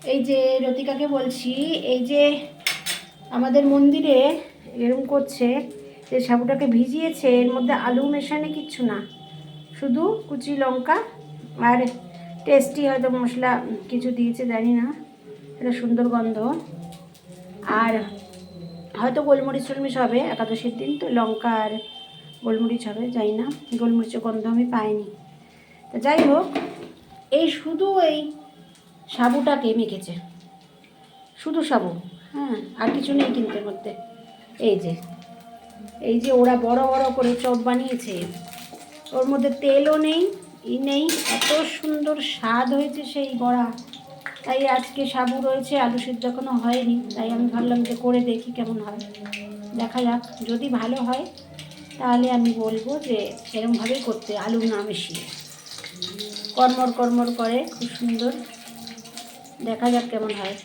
এই যে রতিকাকে বলছি, এই যে আমাদের মন্দিরে এরকম করছে যে সাবুটাকে ভিজিয়েছে, এর মধ্যে আলু মেশানো কিচ্ছু না, শুধু কুচি লঙ্কা আর টেস্টি হয়তো মশলা কিছু দিয়েছে জানি না, এটা সুন্দর গন্ধ। আর হয়তো গোলমরিচ টলমরিচ হবে, একাদশীর দিন তো লঙ্কা আর গোলমরিচ হবে, জানি না, গোলমরিচের গন্ধ আমি পাইনি। তা যাই হোক, এই শুধু এই সাবুটাকে মেখেছে, শুধু সাবু, হ্যাঁ, আর কিছু নেই কিন্তু এর মধ্যে। এই যে ওরা বড় বড় করে চপ বানিয়েছে, ওর মধ্যে তেলও নেই, নেই, এত সুন্দর স্বাদ হয়েছে সেই বড়া। তাই আজকে সাবু রয়েছে, আলু সিদ্ধ এখনো হয়নি, তাই আমি ভাবলাম যে করে দেখি কেমন হয়, দেখা যাক। যদি ভালো হয় তাহলে আমি বলবো যে এরমভাবেই করতে, আলু না মিশিয়ে, কড়মড় কড়মড় করে, খুব সুন্দর, দেখা যাক কেমন হয়।